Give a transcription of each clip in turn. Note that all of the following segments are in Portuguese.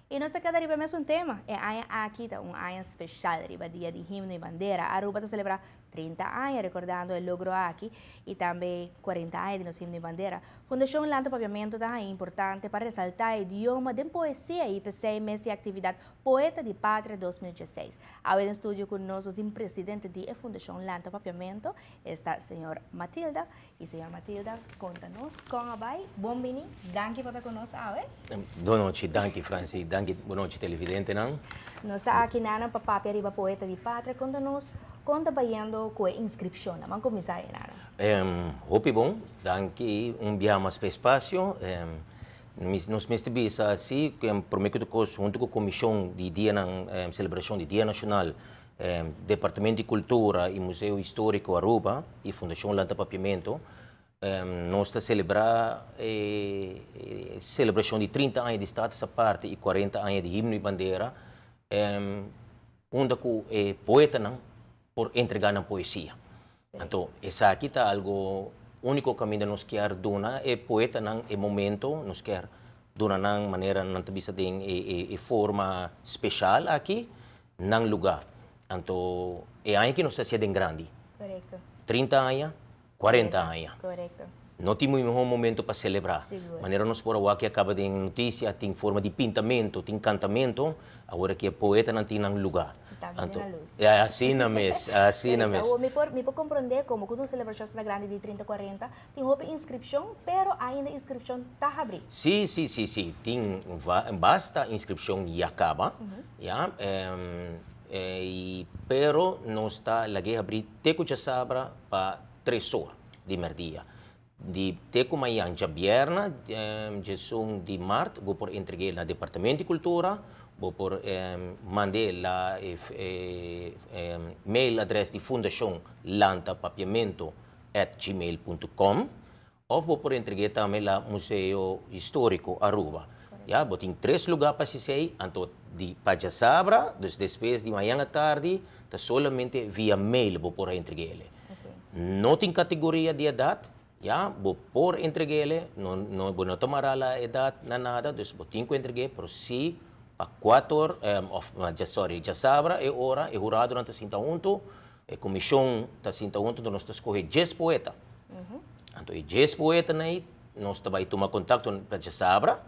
E nós cada riba mesmo um tema. É aqui tá um ano especial, riba dia de himno e bandeira. A Aruba está celebrar 30 anos, recordando o logro aqui, e também 40 anos de nosso himno e bandeira. Fundação Lanta Papiamento é importante para ressaltar o idioma de poesia e PCI mês atividade Poeta de Pátria 2016. Ao em estúdio conosco o presidente da Fundação Lanta Papiamento, está a senhora Matilda. E senhora Matilda, conta-nos como vai. Bom vini, danke por estar conosco. Boa noite, danke Franci, danke, boa noite televidente não. Nós estamos aqui na papapia riba Poeta de Pátria, conta-nos quando bayando com a inscrição, vamos começar aí, Nana. Hope bom, danke, viamos para o espaço. Nós mestres assim, prometo que junto com a comissão de dia celebração de Dia Nacional, Departamento de Cultura e Museu Histórico Aruba e Fundação Lanta Papiamento, nós estamos celebrar a celebração de 30 anos de Estado essa parte e 40 anos de himno e bandeira, onde o poeta não por entregar na poesia. Então, essa aqui está algo único caminho nós quer donar é poeta não é momento nós quer donar na maneira não tabisa de forma especial aqui num lugar. Então, é aí que nós está sendo grande. Correto. 30 anos, 40 anos. Correto. Não temos um momento para celebrar. Seguro. Maneira nós por aqui acaba de notícia, tem forma de pintamento, tem cantamento, agora que é poeta não tem um lugar. Então, é assim na mês, assim na mês. Me pode compreender como quando uma celebração na grande de 30, 40, tem roupa inscrição, pero ainda a inscrição está aberta. Sim. Tem basta inscrição e acaba, já. Pero não está lá que abrir teco já sabra para 3 horas de merdia. De teco manhã já vierna, são de março, vou por entregar na Departamento de Cultura, vou por mandar lá mail address de Fundação Lanta Papiamento @gmail.com ou vou por entregar também lá Museu Histórico Aruba. Já, vou ter 3 lugares para se sair, então de Pajasabra, depois de manhã à tarde, tá solamente via mail vou por entregar ele. Não tem categoria de idade, já, vou por entregar ele, não vou tomar a idade na nada, então vou ter que entregar, por si para 4 horas, já sabra, é hora, é jurado durante 51, a comissão está 51, então nós escolher 10 poetas. Então, 10 poetas, nós vai tomar contato para já sabra,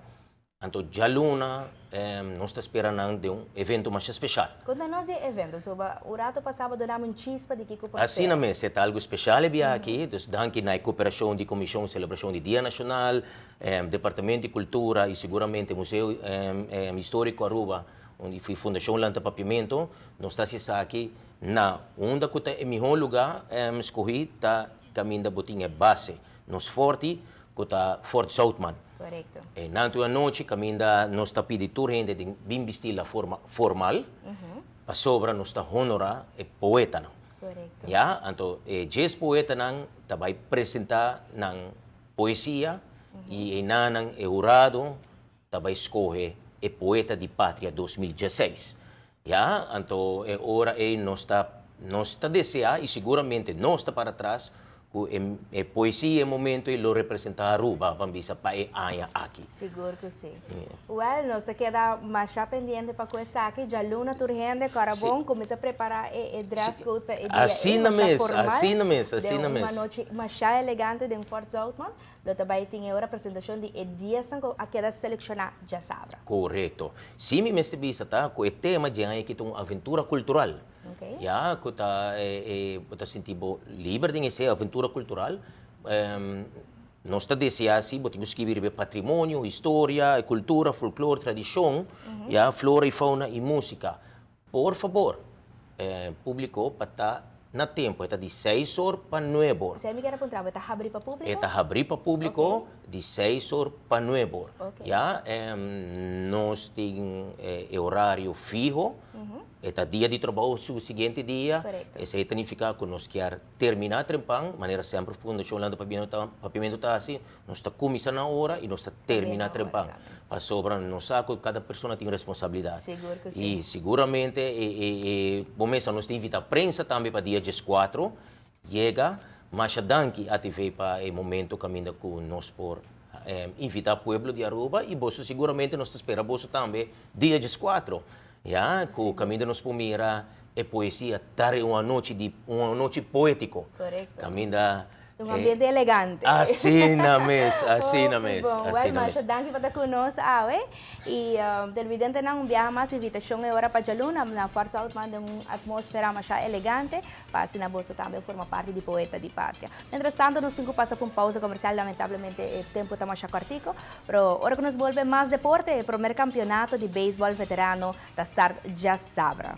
então já luna, nós estamos esperando evento mais especial. Quando nós é evento, o rato passava do nome chispa de que assim na mesa, é algo especial aqui, então danke na cooperação de comissão de celebração de Dia Nacional, Departamento de Cultura e seguramente Museu Histórico Aruba, onde foi Fundação Lanta Papiamento, nós estamos aqui na onde que é o melhor lugar, escolhi tá caminho da botinha base, nos forte, que está Fort Southman. Correto. E na noite, caminho da nós está pedindo toda gente de bem vestir a forma formal, para sobra nós está honorar o poeta não. Correto. Já, então, 10 poeta não tá vai apresentar na poesia e nanan é jurado tá vai escolher o poeta de Pátria 2016. Já, então é hora nós está desejar e seguramente nós está para trás que poesia é momento e lo representar Aruba, vamos para aqui. Seguro que sim. Well, nós queda mais pendente para começar aqui, já luna turgente, cara bom, começa a preparar o dress code para o dia. Assim na mesa. Uma noite mais elegante de Fort Southman, lo também tem a representação de dia a queda selecionar já sabe. Correto. Sim, me vista tá, com o tema de aí que tem uma aventura cultural. Já, que está sentindo livre de ser aventura cultural. Nós está desejando assim, temos que escrever patrimônio, história, cultura, folclore, tradição, flora e fauna e música. Por favor, público para estar na tempo, está de 6 horas para 9 horas. Você me quer apontar, está abrindo para público? Está abrindo para público de 6 horas para 9 horas. Já, nós temos horário fijo. Está dia de trabalho, o seguinte dia, esse significa que nós queremos terminar trempang, maneira sempre Fundação Lanta Papiamento está assim, nós está começando na hora e nós está terminar trempang. Para sobra, nós sabe que cada pessoa tem responsabilidade. Seguro que sim. E seguramente, começa nós temos a prensa também para dia 14, chega, mas danke a TV para o momento caminho com nós por invitar o pueblo de Aruba e você seguramente nos espera você também dia 14. Já, que o caminho de nos pomira é poesia, tare uma noite poético. Correcto. Caminho da Um ambiente elegante. assim na mes, assim na Okay, mes, bom. assim Well, na mes. Masha, danke para conosco, Awe. E televidente ng biyahe mas invitasyon ngayong ora pa Jaluna na forza out man ng atmosfera masya elegante para sinaboso também forma parte de Poeta de Pátria. Mientras tanto, nos cinco pasa por pausa comercial, lamentablemente el tiempo está masya cortico, pero ahora que nos vuelve más deporte, el primer campeonato de béisbol veterano da start já sabra.